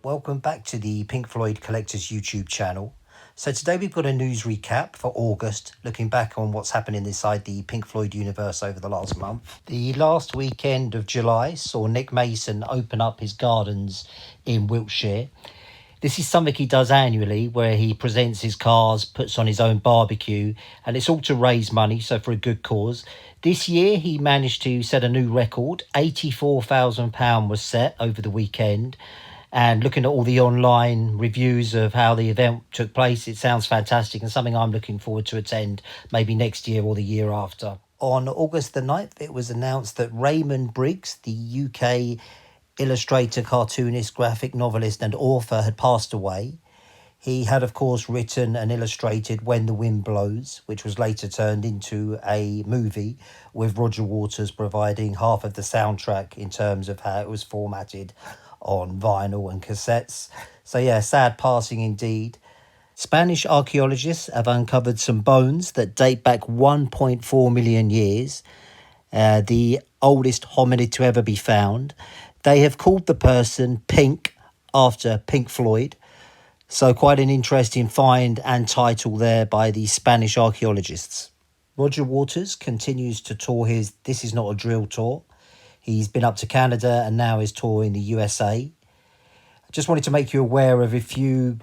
welcome back to the Pink Floyd Collectors YouTube channel. So today we've got a news recap for August, looking back on what's happening inside the Pink Floyd universe over the last month. The last weekend of July saw Nick Mason open up his gardens in Wiltshire. This is something he does annually, where he presents his cars, puts on his own barbecue, and it's all to raise money, so for a good cause. This year he managed to set a new record. £84,000 was set over the weekend. And looking at all the online reviews of how the event took place, it sounds fantastic and something I'm looking forward to attend maybe next year or the year after. On August the 9th, it was announced that Raymond Briggs, the UK illustrator, cartoonist, graphic novelist and author, had passed away. He had, of course, written and illustrated When the Wind Blows, which was later turned into a movie with Roger Waters providing half of the soundtrack in terms of how it was formatted on vinyl and cassettes. So yeah, sad passing indeed. Spanish archaeologists have uncovered some bones that date back 1.4 million years, the oldest hominid to ever be found. They have called the person Pink after Pink Floyd. So quite an interesting find and title there by the Spanish archaeologists. Roger Waters continues to tour his This Is Not a Drill tour. He's been up to Canada and now is touring the USA. I just wanted to make you aware of a few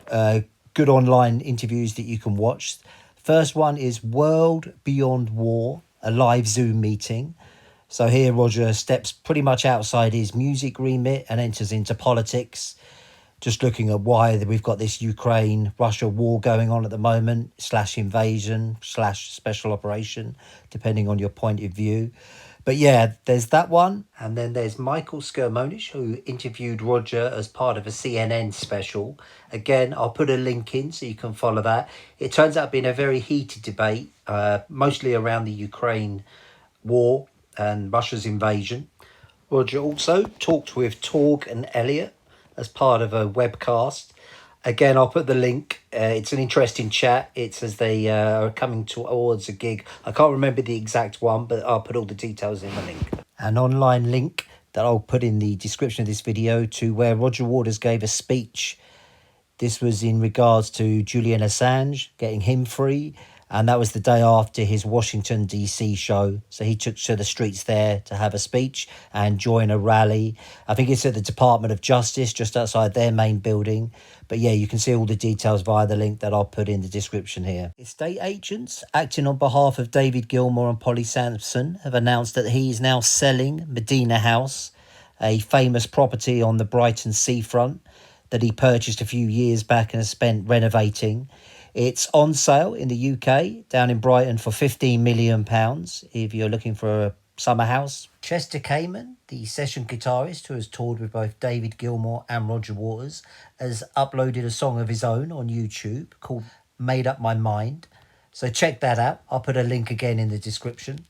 good online interviews that you can watch. First one is World Beyond War, a live Zoom meeting. So here Roger steps pretty much outside his music remit and enters into politics. Just looking at why we've got this Ukraine-Russia war going on at the moment, /invasion, /special operation, depending on your point of view. But yeah, there's that one. And then there's Michael Skermonish, who interviewed Roger as part of a CNN special. Again, I'll put a link in so you can follow that. It turns out being a very heated debate, mostly around the Ukraine war and Russia's invasion. Roger also talked with Torg and Elliott as part of a webcast. Again, I'll put the link. It's an interesting chat. It's as they are coming towards a gig. I can't remember the exact one, but I'll put all the details in the link. An online link that I'll put in the description of this video to where Roger Waters gave a speech. This was in regards to Julian Assange, getting him free. And that was the day after his Washington, D.C. show. So he took to the streets there to have a speech and join a rally. I think it's at the Department of Justice, just outside their main building. But yeah, you can see all the details via the link that I'll put in the description here. Estate agents acting on behalf of David Gilmour and Polly Sampson have announced that he is now selling Medina House, a famous property on the Brighton seafront that he purchased a few years back and has spent renovating. It's on sale in the UK, down in Brighton, for £15 million if you're looking for a summer house. Chester Kamen, the session guitarist who has toured with both David Gilmour and Roger Waters, has uploaded a song of his own on YouTube called Made Up My Mind. So check that out. I'll put a link again in the description.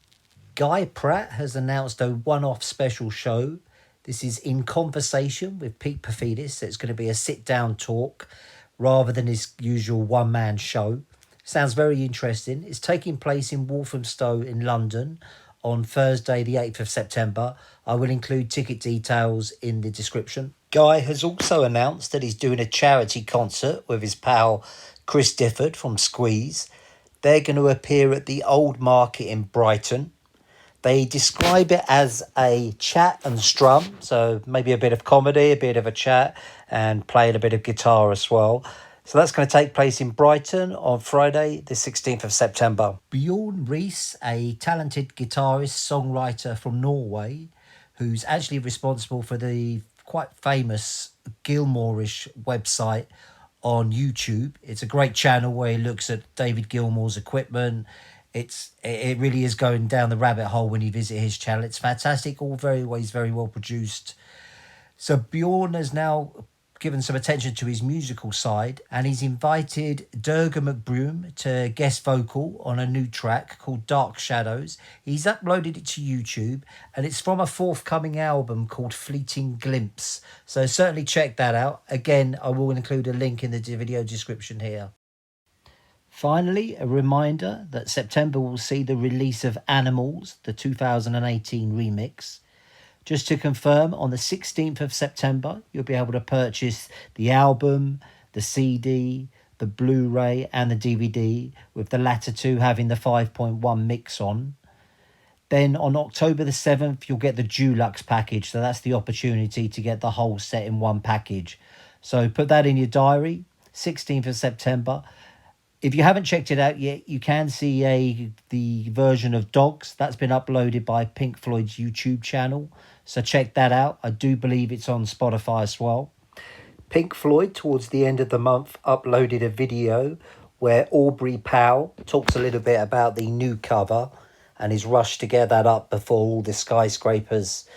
Guy Pratt has announced a one-off special show. This is in conversation with Pete Paphides. So it's going to be a sit-down talk rather than his usual one-man show. Sounds very interesting. It's taking place in Walthamstow in London on Thursday the 8th of September. I will include ticket details in the description. Guy has also announced that he's doing a charity concert with his pal Chris Difford from Squeeze. They're going to appear at the Old Market in Brighton. They describe it as a chat and strum, so maybe a bit of comedy, a bit of a chat, and playing a bit of guitar as well. So that's going to take place in Brighton on Friday, the 16th of September. Bjorne Riis, a talented guitarist, songwriter from Norway, who's actually responsible for the quite famous Gilmourish website on YouTube. It's a great channel where he looks at David Gilmour's equipment. It really is going down the rabbit hole when you visit his channel. It's fantastic, always very well produced. So Bjorne has now given some attention to his musical side, and he's invited Durga Mcbroom to guest vocal on a new track called Dark Shadows. He's uploaded it to YouTube, and it's from a forthcoming album called Fleeting Glimpse. So certainly check that out. Again, I will include a link in the video description here. Finally, a reminder that September will see the release of Animals, the 2018 remix. Just to confirm, on the 16th of September, you'll be able to purchase the album, the CD, the Blu-ray and the DVD, with the latter two having the 5.1 mix on. Then on October the 7th, you'll get the Dulux package. So that's the opportunity to get the whole set in one package. So put that in your diary, 16th of September. If you haven't checked it out yet, you can see the version of Dogs. That's been uploaded by Pink Floyd's YouTube channel. So check that out. I do believe it's on Spotify as well. Pink Floyd, towards the end of the month, uploaded a video where Aubrey Powell talks a little bit about the new cover and his rush to get that up before all the skyscrapers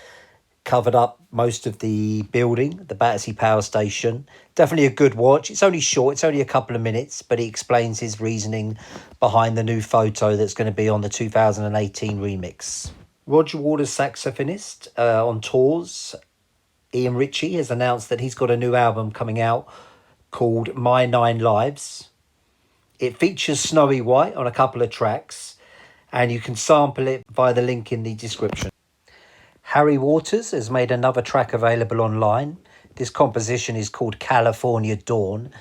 covered up most of the building, the Battersea Power Station. Definitely a good watch. It's only short, it's only a couple of minutes, but he explains his reasoning behind the new photo that's going to be on the 2018 remix. Roger Waters' saxophonist on tours, Ian Ritchie, has announced that he's got a new album coming out called My Nine Lives. It features Snowy White on a couple of tracks, and you can sample it via the link in the description. Harry Waters has made another track available online. This composition is called California Dawn.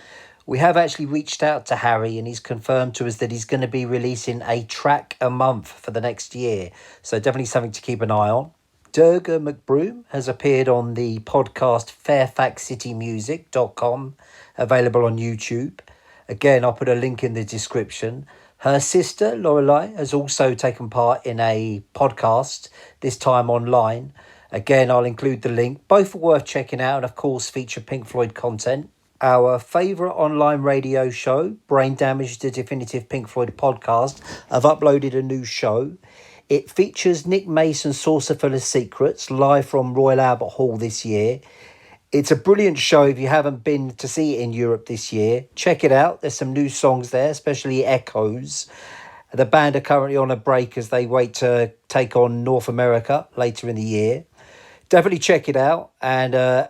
We have actually reached out to Harry and he's confirmed to us that he's going to be releasing a track a month for the next year. So definitely something to keep an eye on. Durga Mcbroom has appeared on the podcast fairfaxcitymusic.com, available on YouTube. Again, I'll put a link in the description. Her sister, Lorelei, has also taken part in a podcast, this time online. Again, I'll include the link. Both are worth checking out and, of course, feature Pink Floyd content. Our favourite online radio show, Brain Damage, the Definitive Pink Floyd podcast, have uploaded a new show. It features Nick Mason's Saucerful of Secrets, live from Royal Albert Hall this year. It's a brilliant show if you haven't been to see it in Europe this year. Check it out. There's some new songs there, especially Echoes. The band are currently on a break as they wait to take on North America later in the year. Definitely check it out. And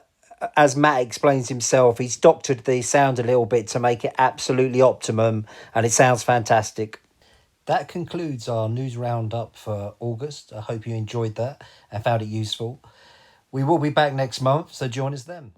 as Matt explains himself, he's doctored the sound a little bit to make it absolutely optimum, and it sounds fantastic. That concludes our news roundup for August. I hope you enjoyed that and found it useful. We will be back next month, so join us then.